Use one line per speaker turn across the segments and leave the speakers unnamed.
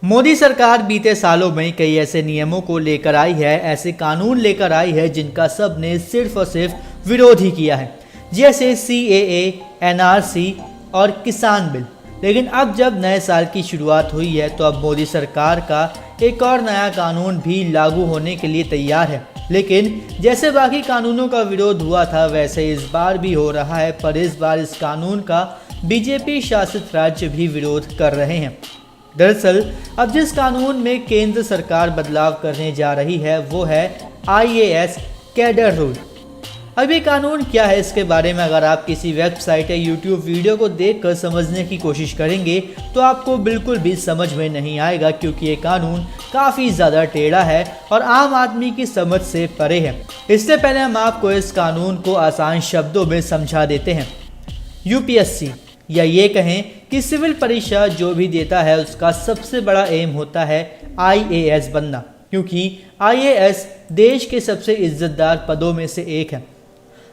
मोदी सरकार बीते सालों में कई ऐसे नियमों को लेकर आई है, ऐसे कानून लेकर आई है जिनका सब ने सिर्फ और सिर्फ विरोध ही किया है, जैसे CAA, NRC और किसान बिल। लेकिन अब जब नए साल की शुरुआत हुई है तो अब मोदी सरकार का एक और नया कानून भी लागू होने के लिए तैयार है। लेकिन जैसे बाकी कानूनों का विरोध हुआ था वैसे इस बार भी हो रहा है, पर इस बार इस कानून का BJP शासित राज्य भी विरोध कर रहे हैं। दरअसल अब जिस कानून में केंद्र सरकार बदलाव करने जा रही है वो है IAS कैडर रूल। अब ये कानून क्या है, इसके बारे में अगर आप किसी वेबसाइट या YouTube वीडियो को देखकर समझने की कोशिश करेंगे तो आपको बिल्कुल भी समझ में नहीं आएगा, क्योंकि ये कानून काफ़ी ज़्यादा टेढ़ा है और आम आदमी की समझ से परे है। इससे पहले हम आपको इस कानून को आसान शब्दों में समझा देते हैं। UPSC या ये कहें कि सिविल परीक्षा जो भी देता है उसका सबसे बड़ा एम होता है IAS बनना, क्योंकि IAS देश के सबसे इज्जतदार पदों में से एक है।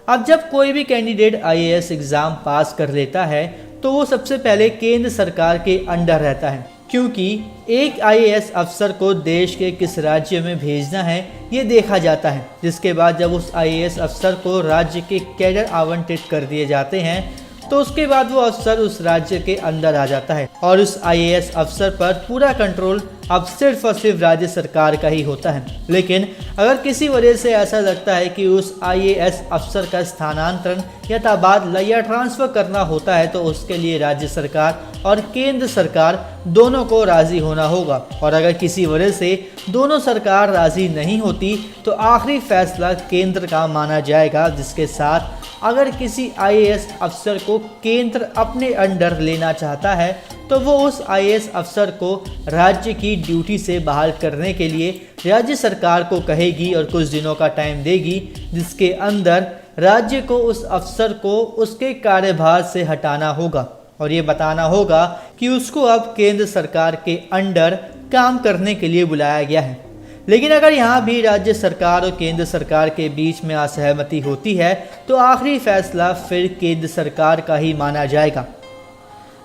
अब जब कोई भी कैंडिडेट IAS एग्ज़ाम पास कर लेता है तो वो सबसे पहले केंद्र सरकार के अंडर रहता है, क्योंकि एक IAS अफसर को देश के किस राज्य में भेजना है ये देखा जाता है। जिसके बाद जब उस IAS अफसर को राज्य के कैडर आवंटित कर दिए जाते हैं तो उसके बाद वो अफसर उस राज्य के अंदर आ जाता है और उस IAS अफसर पर पूरा कंट्रोल अब सिर्फ और सिर्फ राज्य सरकार का ही होता है। लेकिन अगर किसी वजह से ऐसा लगता है कि उस IAS अफसर का स्थानांतरण या तबादला या ट्रांसफ़र करना होता है तो उसके लिए राज्य सरकार और केंद्र सरकार दोनों को राज़ी होना होगा, और अगर किसी वजह से दोनों सरकार राज़ी नहीं होती तो आखिरी फैसला केंद्र का माना जाएगा, जिसके साथ अगर किसी IAS अफसर को केंद्र अपने अंडर लेना चाहता है तो वो उस IAS अफसर को राज्य की ड्यूटी से बहाल करने के लिए राज्य सरकार को कहेगी और कुछ दिनों का टाइम देगी, जिसके अंदर राज्य को उस अफसर को उसके कार्यभार से हटाना होगा और ये बताना होगा कि उसको अब केंद्र सरकार के अंडर काम करने के लिए बुलाया गया है। लेकिन अगर यहाँ भी राज्य सरकार और केंद्र सरकार के बीच में असहमति होती है तो आखिरी फैसला फिर केंद्र सरकार का ही माना जाएगा।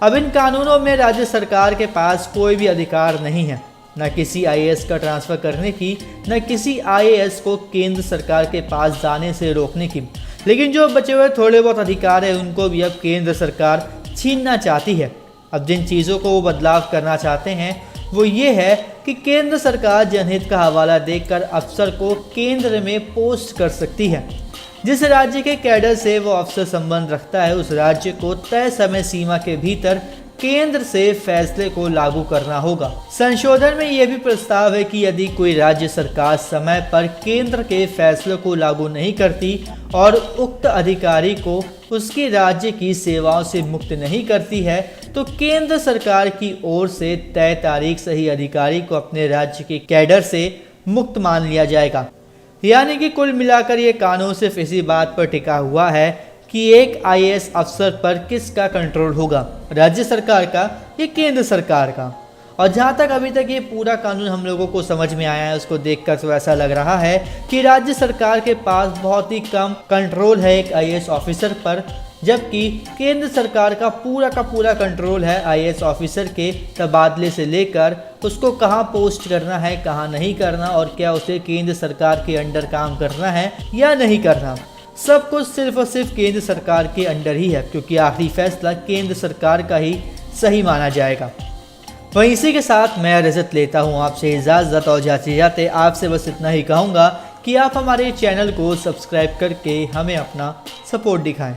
अब इन कानूनों में राज्य सरकार के पास कोई भी अधिकार नहीं है, न किसी IAS का ट्रांसफ़र करने की, न किसी IAS को केंद्र सरकार के पास जाने से रोकने की। लेकिन जो बचे हुए थोड़े बहुत अधिकार है उनको भी अब केंद्र सरकार छीनना चाहती है। अब जिन चीज़ों को वो बदलाव करना चाहते हैं वो ये है कि केंद्र सरकार जनहित का हवाला देकर अफसर को केंद्र में पोस्ट कर सकती है। जिस राज्य के कैडर से वो अफसर संबंध रखता है उस राज्य को तय समय सीमा के भीतर केंद्र से फैसले को लागू करना होगा। संशोधन में यह भी प्रस्ताव है कि यदि कोई राज्य सरकार समय पर केंद्र के फैसलों को लागू नहीं करती और उक्त अधिकारी को उसके राज्य की सेवाओं से मुक्त नहीं करती है तो केंद्र सरकार की ओर से तय तारीख से ही अधिकारी को अपने राज्य के कैडर से मुक्त मान लिया जाएगा। यानी कि कुल मिलाकर ये कानून सिर्फ इसी बात पर टिका हुआ है कि एक IAS अफसर पर किसका कंट्रोल होगा, राज्य सरकार का या केंद्र सरकार का। और जहाँ तक अभी तक ये पूरा कानून हम लोगों को समझ में आया है उसको देखकर तो ऐसा लग रहा है कि राज्य सरकार के पास बहुत ही कम कंट्रोल है एक IAS ऑफिसर पर, जबकि केंद्र सरकार का पूरा कंट्रोल है IAS ऑफिसर के तबादले से लेकर उसको कहाँ पोस्ट करना है, कहाँ नहीं करना, और क्या उसे केंद्र सरकार के अंडर काम करना है या नहीं करना। सब कुछ सिर्फ और सिर्फ केंद्र सरकार के अंडर ही है, क्योंकि आखिरी फैसला केंद्र सरकार का ही सही माना जाएगा। वहीं इसी के साथ मैं रजत लेता हूँ आपसे इजाज़त, और जाते जाते आपसे बस इतना ही कहूँगा कि आप हमारे चैनल को सब्सक्राइब करके हमें अपना सपोर्ट दिखाएं।